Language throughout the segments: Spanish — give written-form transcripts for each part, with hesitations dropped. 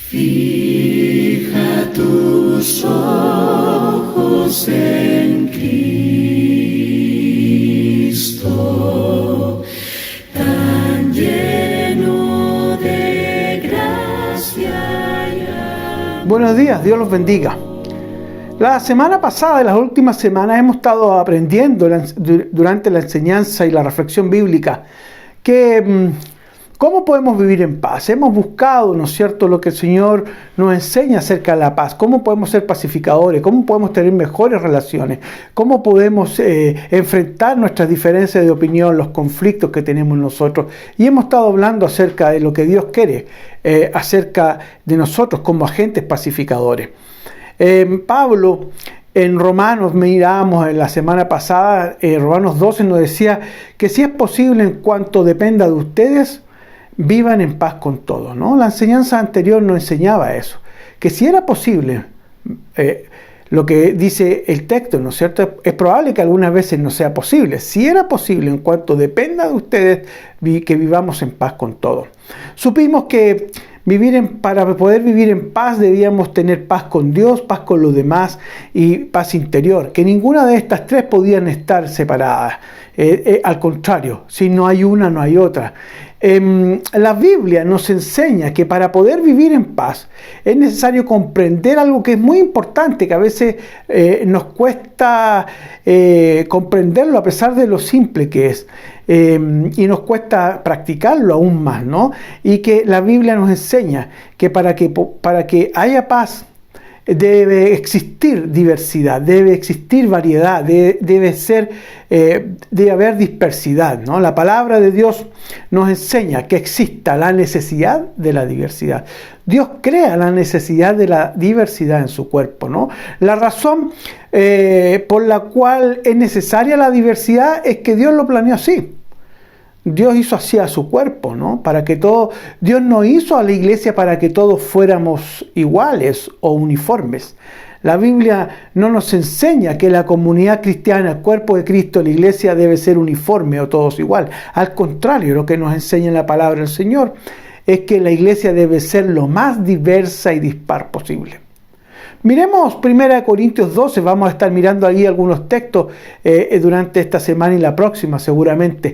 Fija tus ojos en Cristo, tan lleno de gracia y amor. Buenos días, Dios los bendiga. La semana pasada, en las últimas semanas, hemos estado aprendiendo durante la enseñanza y la reflexión bíblica que ¿cómo podemos vivir en paz? Hemos buscado, ¿no es cierto?, lo que el Señor nos enseña acerca de la paz. ¿Cómo podemos ser pacificadores? ¿Cómo podemos tener mejores relaciones? ¿Cómo podemos enfrentar nuestras diferencias de opinión, los conflictos que tenemos nosotros? Y hemos estado hablando acerca de lo que Dios quiere, acerca de nosotros como agentes pacificadores. Pablo, en Romanos, miramos en la semana pasada, Romanos 12 nos decía que si es posible, en cuanto dependa de ustedes, vivan en paz con todos, ¿no? La enseñanza anterior nos enseñaba eso, que si era posible, lo que dice el texto, ¿no es cierto? Es probable que algunas veces no sea posible. Si era posible, en cuanto dependa de ustedes, que vivamos en paz con todos. Supimos que para poder vivir en paz debíamos tener paz con Dios, paz con los demás y paz interior, que ninguna de estas tres podían estar separadas. Al contrario, si no hay una, no hay otra. La Biblia nos enseña que para poder vivir en paz es necesario comprender algo que es muy importante, que a veces nos cuesta comprenderlo a pesar de lo simple que es. Y nos cuesta practicarlo aún más, ¿no? Y que la Biblia nos enseña que para que haya paz debe existir diversidad, debe existir variedad, debe haber dispersidad, ¿no? La palabra de Dios nos enseña que exista la necesidad de la diversidad. Dios crea la necesidad de la diversidad en su cuerpo, ¿no? La razón por la cual es necesaria la diversidad es que Dios lo planeó así. Dios hizo así a su cuerpo, ¿no? Dios no hizo a la iglesia para que todos fuéramos iguales o uniformes. La Biblia no nos enseña que la comunidad cristiana, el cuerpo de Cristo, la iglesia debe ser uniforme o todos igual. Al contrario, lo que nos enseña la palabra del Señor es que la iglesia debe ser lo más diversa y dispar posible. Miremos 1 Corintios 12, vamos a estar mirando ahí algunos textos durante esta semana y la próxima seguramente.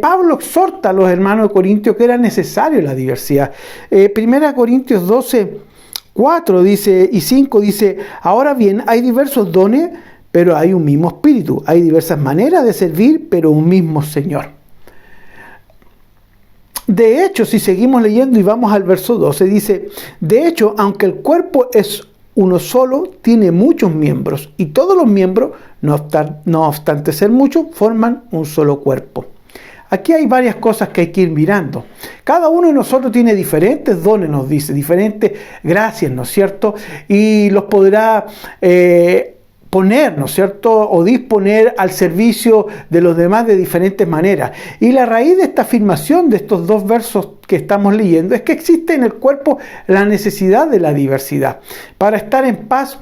Pablo exhorta a los hermanos de Corintios que era necesario la diversidad. 1 Corintios 12, 4 dice, y 5 dice, ahora bien, hay diversos dones, pero hay un mismo espíritu. Hay diversas maneras de servir, pero un mismo Señor. De hecho, si seguimos leyendo y vamos al verso 12, dice, de hecho, aunque el cuerpo es uno solo, tiene muchos miembros y todos los miembros, no obstante ser muchos, forman un solo cuerpo. Aquí hay varias cosas que hay que ir mirando. Cada uno de nosotros tiene diferentes dones, nos dice, diferentes gracias, ¿no es cierto? Y los podrá poner, ¿no es cierto?, o disponer al servicio de los demás de diferentes maneras. Y la raíz de esta afirmación de estos dos versos que estamos leyendo es que existe en el cuerpo la necesidad de la diversidad. Para estar en paz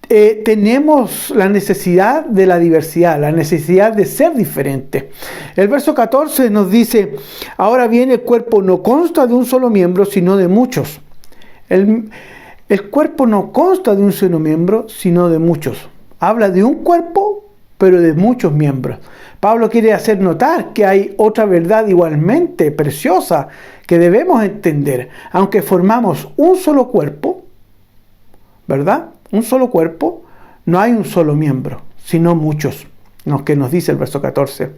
tenemos la necesidad de la diversidad, la necesidad de ser diferente. El verso 14 nos dice, ahora bien, el cuerpo no consta de un solo miembro, sino de muchos. El cuerpo no consta de un solo miembro, sino de muchos. Habla de un cuerpo, pero de muchos miembros. Pablo quiere hacer notar que hay otra verdad igualmente preciosa que debemos entender. Aunque formamos un solo cuerpo, ¿verdad? Un solo cuerpo, no hay un solo miembro, sino muchos, lo que nos dice el verso 14.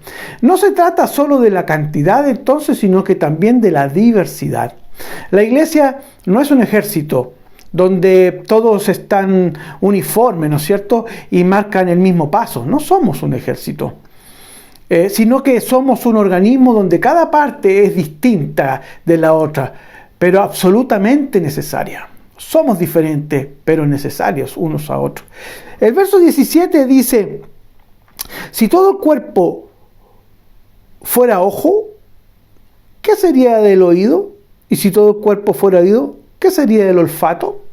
No se trata solo de la cantidad entonces, sino que también de la diversidad. La iglesia no es un ejército donde todos están uniformes, ¿no es cierto?, y marcan el mismo paso. No somos un ejército, sino que somos un organismo donde cada parte es distinta de la otra, pero absolutamente necesaria. Somos diferentes, pero necesarios unos a otros. El verso 17 dice, si todo el cuerpo fuera ojo, ¿qué sería del oído? Y si todo el cuerpo fuera oído, ¿qué sería del olfato?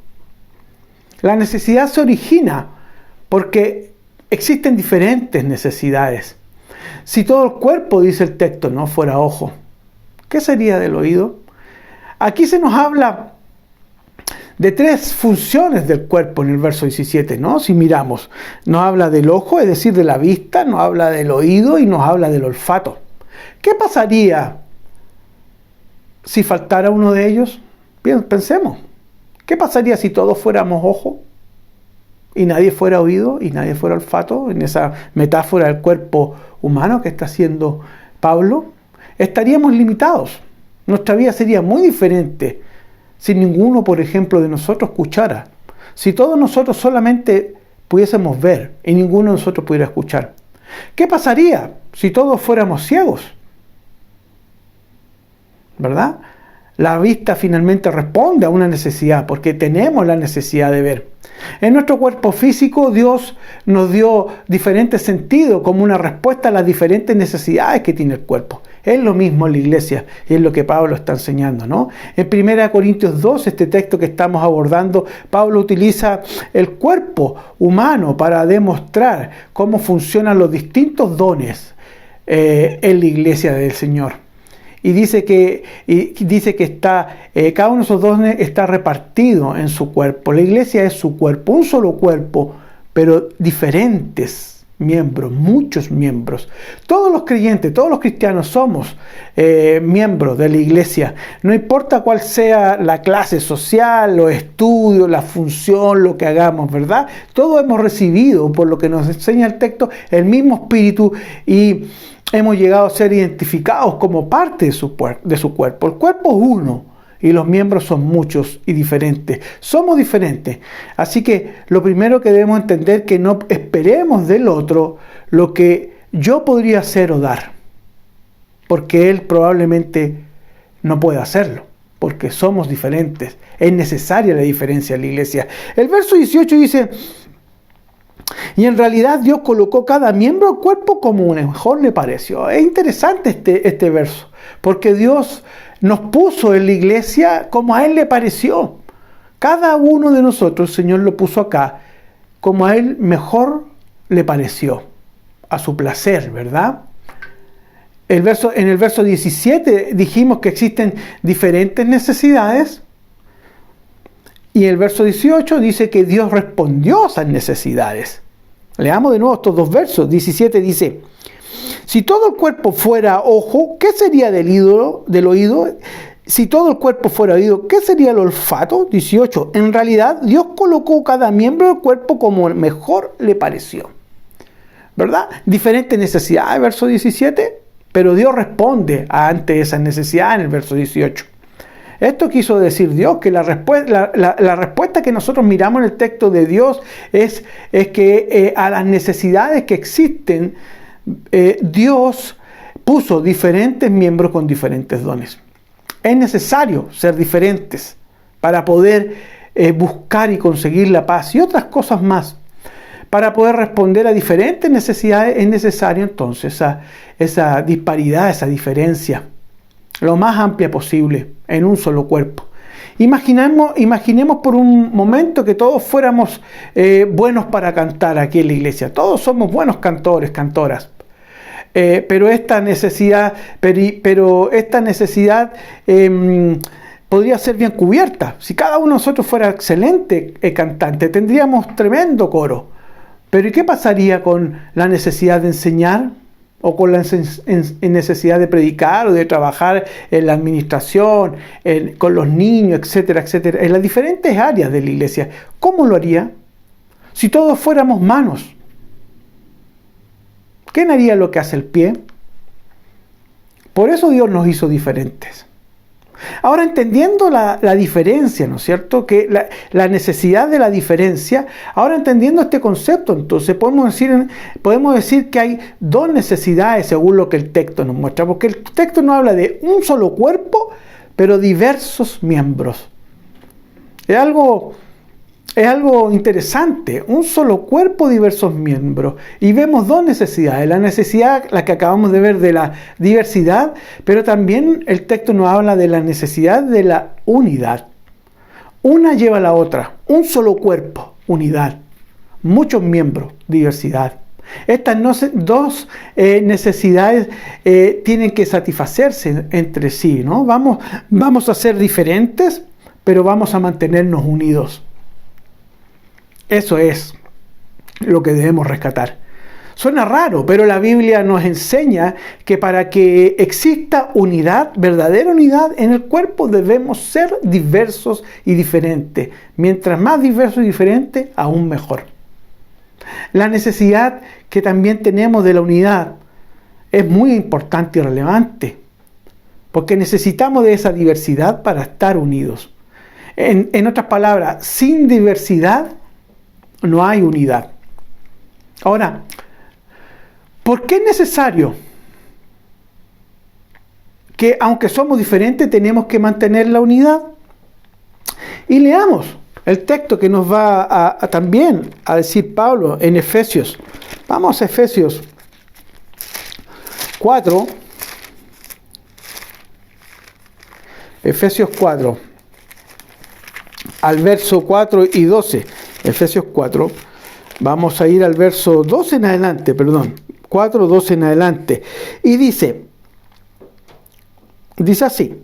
La necesidad se origina porque existen diferentes necesidades. Si todo el cuerpo, dice el texto, no fuera ojo, ¿qué sería del oído? Aquí se nos habla de 3 funciones del cuerpo en el verso 17, ¿no? Si miramos, nos habla del ojo, es decir, de la vista, nos habla del oído y nos habla del olfato. ¿Qué pasaría si faltara uno de ellos? Bien, pensemos. ¿Qué pasaría si todos fuéramos ojo y nadie fuera oído y nadie fuera olfato? En esa metáfora del cuerpo humano que está haciendo Pablo, estaríamos limitados. Nuestra vida sería muy diferente si ninguno, por ejemplo, de nosotros escuchara. Si todos nosotros solamente pudiésemos ver y ninguno de nosotros pudiera escuchar. ¿Qué pasaría si todos fuéramos ciegos? ¿Verdad? La vista finalmente responde a una necesidad, porque tenemos la necesidad de ver. En nuestro cuerpo físico, Dios nos dio diferentes sentidos como una respuesta a las diferentes necesidades que tiene el cuerpo. Es lo mismo en la iglesia y es lo que Pablo está enseñando, ¿no? En 1 Corintios 2, este texto que estamos abordando, Pablo utiliza el cuerpo humano para demostrar cómo funcionan los distintos dones en la iglesia del Señor. Y dice que cada uno de esos dones está repartido en su cuerpo. La iglesia es su cuerpo, un solo cuerpo, pero diferentes miembros, muchos miembros. Todos los creyentes, todos los cristianos somos miembros de la iglesia. No importa cuál sea la clase social, los estudios, la función, lo que hagamos, ¿verdad? Todos hemos recibido, por lo que nos enseña el texto, el mismo espíritu y hemos llegado a ser identificados como parte de su cuerpo. El cuerpo es uno y los miembros son muchos y diferentes. Somos diferentes. Así que lo primero que debemos entender es que no esperemos del otro lo que yo podría hacer o dar. Porque él probablemente no puede hacerlo. Porque somos diferentes. Es necesaria la diferencia en la iglesia. El verso 18 dice: y en realidad Dios colocó cada miembro del cuerpo como mejor le pareció. Es interesante este verso, porque Dios nos puso en la iglesia como a Él le pareció. Cada uno de nosotros, el Señor lo puso acá, como a Él mejor le pareció, a su placer, ¿verdad? En el verso 17 dijimos que existen diferentes necesidades. Y el verso 18 dice que Dios respondió a esas necesidades. Leamos de nuevo estos dos versos. 17 dice: si todo el cuerpo fuera ojo, ¿qué sería del oído? Si todo el cuerpo fuera oído, ¿qué sería el olfato? 18. En realidad, Dios colocó cada miembro del cuerpo como mejor le pareció. ¿Verdad? Diferentes necesidades, verso 17, pero Dios responde ante esas necesidades en el verso 18. Esto quiso decir Dios, que la respuesta que nosotros miramos en el texto de Dios es que a las necesidades que existen, Dios puso diferentes miembros con diferentes dones. Es necesario ser diferentes para poder buscar y conseguir la paz y otras cosas más. Para poder responder a diferentes necesidades es necesario entonces esa disparidad, esa diferencia, lo más amplia posible, en un solo cuerpo. Imaginemos por un momento que todos fuéramos buenos para cantar aquí en la iglesia. Todos somos buenos cantores, cantoras. Pero esta necesidad podría ser bien cubierta. Si cada uno de nosotros fuera excelente cantante, tendríamos tremendo coro. Pero ¿y qué pasaría con la necesidad de enseñar? O con la necesidad de predicar o de trabajar en la administración, con los niños, etcétera, etcétera, en las diferentes áreas de la iglesia. ¿Cómo lo haría? Si todos fuéramos manos, ¿quién haría lo que hace el pie? Por eso Dios nos hizo diferentes. Ahora, entendiendo la diferencia, ¿no es cierto? Que la necesidad de la diferencia, ahora entendiendo este concepto, entonces podemos decir que hay dos necesidades según lo que el texto nos muestra, porque el texto nos habla de un solo cuerpo, pero diversos miembros. Es algo interesante, un solo cuerpo, diversos miembros. Y vemos dos necesidades. La necesidad, la que acabamos de ver, de la diversidad, pero también el texto nos habla de la necesidad de la unidad. Una lleva a la otra, un solo cuerpo, unidad. Muchos miembros, diversidad. Estas dos necesidades tienen que satisfacerse entre sí, ¿no? Vamos a ser diferentes, pero vamos a mantenernos unidos. Eso es lo que debemos rescatar. Suena raro, pero la Biblia nos enseña que para que exista unidad, verdadera unidad en el cuerpo, debemos ser diversos y diferentes. Mientras más diversos y diferentes, aún mejor. La necesidad que también tenemos de la unidad es muy importante y relevante, porque necesitamos de esa diversidad para estar unidos. En otras palabras, sin diversidad no hay unidad. Ahora, ¿por qué es necesario que, aunque somos diferentes, tenemos que mantener la unidad? Y leamos el texto que nos va también a decir Pablo en Efesios. Vamos a Efesios 4. Efesios 4. Al verso 4 y 12. Efesios 4. Vamos a ir al verso 12 en adelante, 4, 12 en adelante. Y dice así: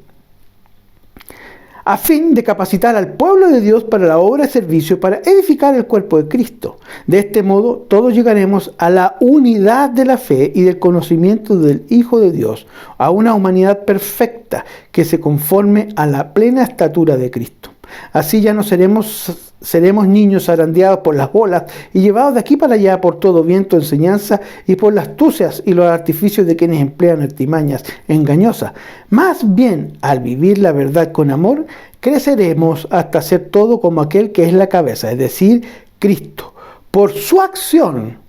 a fin de capacitar al pueblo de Dios para la obra de servicio, para edificar el cuerpo de Cristo. De este modo, todos llegaremos a la unidad de la fe y del conocimiento del Hijo de Dios, a una humanidad perfecta que se conforme a la plena estatura de Cristo. Así ya no seremos niños zarandeados por las bolas y llevados de aquí para allá por todo viento de enseñanza y por las astucias y los artificios de quienes emplean artimañas engañosas. Más bien, al vivir la verdad con amor, creceremos hasta ser todo como aquel que es la cabeza, es decir, Cristo. Por su acción,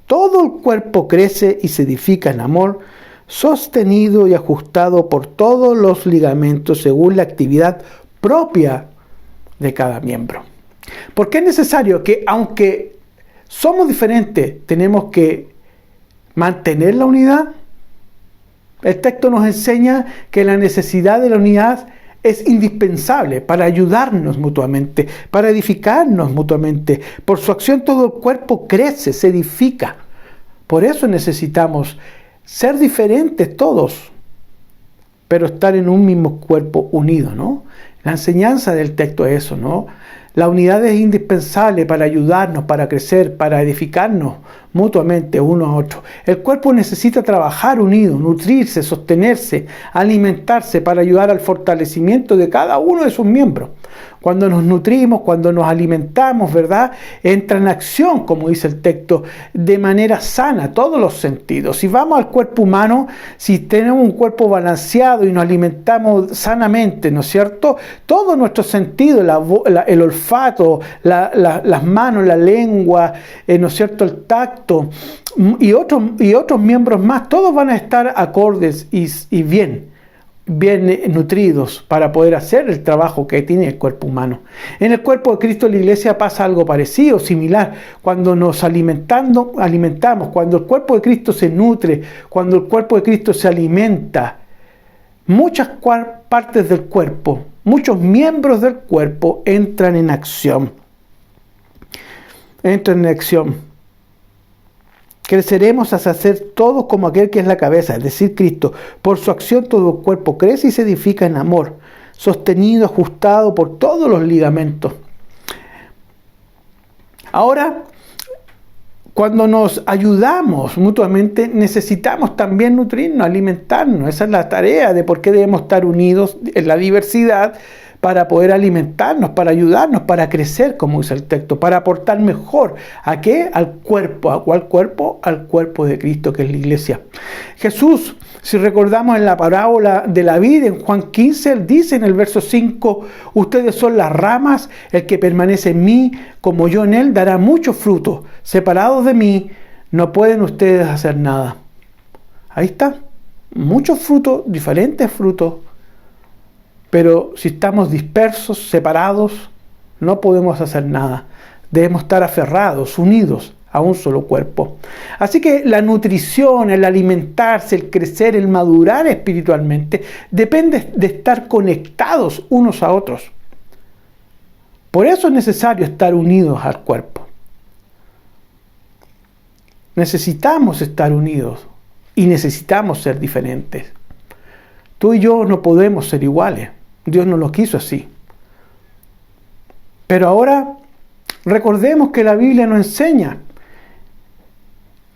todo el cuerpo crece y se edifica en amor, sostenido y ajustado por todos los ligamentos según la actividad propia de cada miembro. Porque es necesario que, aunque somos diferentes, tenemos que mantener la unidad. El texto nos enseña que la necesidad de la unidad es indispensable para ayudarnos mutuamente, para edificarnos mutuamente. Por su acción todo el cuerpo crece, se edifica. Por eso necesitamos ser diferentes todos, pero estar en un mismo cuerpo unido, ¿no? La enseñanza del texto es eso, ¿no? La unidad es indispensable para ayudarnos, para crecer, para edificarnos mutuamente uno a otro. El cuerpo necesita trabajar unido, nutrirse, sostenerse, alimentarse para ayudar al fortalecimiento de cada uno de sus miembros. Cuando nos nutrimos, cuando nos alimentamos, ¿verdad? Entra en acción, como dice el texto, de manera sana, todos los sentidos. Si vamos al cuerpo humano, si tenemos un cuerpo balanceado y nos alimentamos sanamente, ¿no es cierto? Todos nuestros sentidos, el olfato, las manos, la lengua, ¿no es cierto? El tacto y otros miembros más, todos van a estar acordes y bien nutridos para poder hacer el trabajo que tiene el cuerpo humano. En el cuerpo de Cristo, la iglesia, pasa algo parecido, similar. Cuando nos alimentamos, cuando el cuerpo de Cristo se nutre, cuando el cuerpo de Cristo se alimenta, muchas partes del cuerpo, muchos miembros del cuerpo entran en acción. Creceremos hasta ser todos como aquel que es la cabeza, es decir, Cristo. Por su acción todo el cuerpo crece y se edifica en amor, sostenido, ajustado por todos los ligamentos. Ahora, cuando nos ayudamos mutuamente, necesitamos también nutrirnos, alimentarnos. Esa es la tarea de por qué debemos estar unidos en la diversidad, para poder alimentarnos, para ayudarnos, para crecer, como dice el texto, para aportar mejor. ¿A qué? Al cuerpo. ¿A cuál cuerpo? Al cuerpo de Cristo, que es la iglesia. Jesús, si recordamos en la parábola de la vid, en Juan 15, él dice en el verso 5, ustedes son las ramas, el que permanece en mí, como yo en él, dará mucho fruto. Separados de mí, no pueden ustedes hacer nada. Ahí está. Muchos frutos, diferentes frutos. Pero si estamos dispersos, separados, no podemos hacer nada. Debemos estar aferrados, unidos a un solo cuerpo. Así que la nutrición, el alimentarse, el crecer, el madurar espiritualmente, depende de estar conectados unos a otros. Por eso es necesario estar unidos al cuerpo. Necesitamos estar unidos y necesitamos ser diferentes. Tú y yo no podemos ser iguales. Dios no lo quiso así. Pero ahora recordemos que la Biblia nos enseña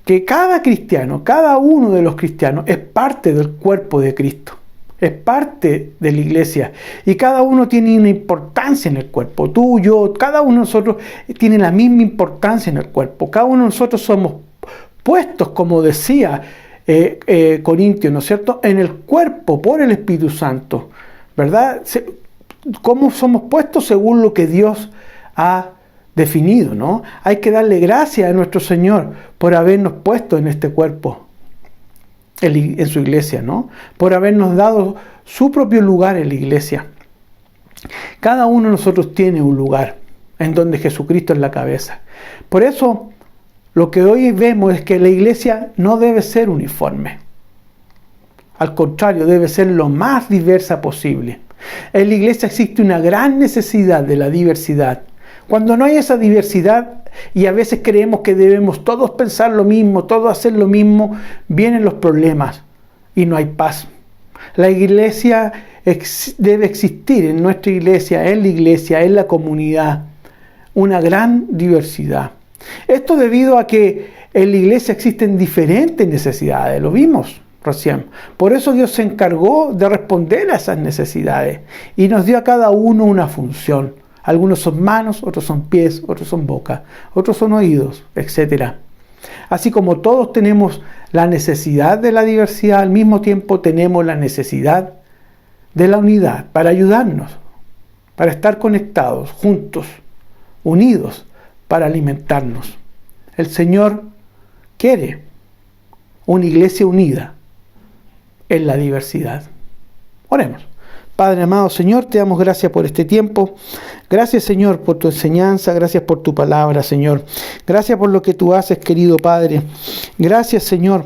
que cada cristiano, cada uno de los cristianos es parte del cuerpo de Cristo, es parte de la iglesia y cada uno tiene una importancia en el cuerpo. Tú, yo, cada uno de nosotros tiene la misma importancia en el cuerpo. Cada uno de nosotros somos puestos, como decía Corintios, ¿no es cierto?, en el cuerpo por el Espíritu Santo, ¿verdad? ¿Cómo somos puestos? Según lo que Dios ha definido, ¿no? Hay que darle gracias a nuestro Señor por habernos puesto en este cuerpo, en su iglesia, ¿no? Por habernos dado su propio lugar en la iglesia. Cada uno de nosotros tiene un lugar en donde Jesucristo es la cabeza. Por eso, lo que hoy vemos es que la iglesia no debe ser uniforme. Al contrario, debe ser lo más diversa posible. En la iglesia existe una gran necesidad de la diversidad. Cuando no hay esa diversidad y a veces creemos que debemos todos pensar lo mismo, todos hacer lo mismo, vienen los problemas y no hay paz. La iglesia debe existir en nuestra iglesia, en la comunidad, una gran diversidad. Esto debido a que en la iglesia existen diferentes necesidades, lo vimos recién. Por eso Dios se encargó de responder a esas necesidades y nos dio a cada uno una función. Algunos son manos, otros son pies, otros son boca, otros son oídos, etc. Así como todos tenemos la necesidad de la diversidad, al mismo tiempo tenemos la necesidad de la unidad para ayudarnos, para estar conectados, juntos, unidos, para alimentarnos. El Señor quiere una iglesia unida en la diversidad. Oremos. Padre amado, Señor, te damos gracias por este tiempo. Gracias, Señor, por tu enseñanza. Gracias por tu palabra, Señor. Gracias por lo que tú haces, querido Padre. Gracias, Señor,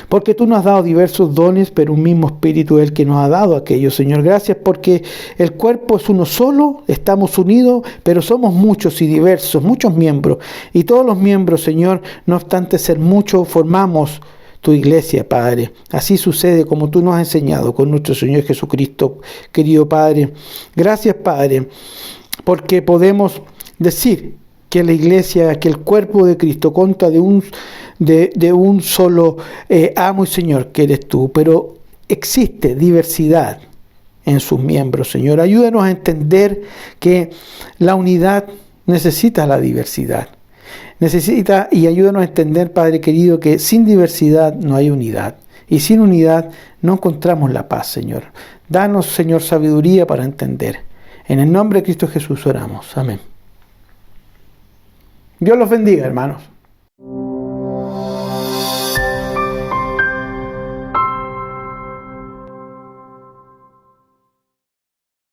porque tú nos has dado diversos dones, pero un mismo Espíritu es el que nos ha dado aquello, Señor. Gracias porque el cuerpo es uno solo, estamos unidos, pero somos muchos y diversos, muchos miembros. Y todos los miembros, Señor, no obstante ser muchos, formamos tu iglesia, Padre. Así sucede como tú nos has enseñado con nuestro Señor Jesucristo, querido Padre. Gracias, Padre, porque podemos decir que la iglesia, que el cuerpo de Cristo consta de un solo amo y Señor, que eres tú, pero existe diversidad en sus miembros, Señor. Ayúdanos a entender que la unidad necesita la diversidad. Y ayúdanos a entender, Padre querido, que sin diversidad no hay unidad. Y sin unidad no encontramos la paz, Señor. Danos, Señor, sabiduría para entender. En el nombre de Cristo Jesús oramos. Amén. Dios los bendiga, hermanos.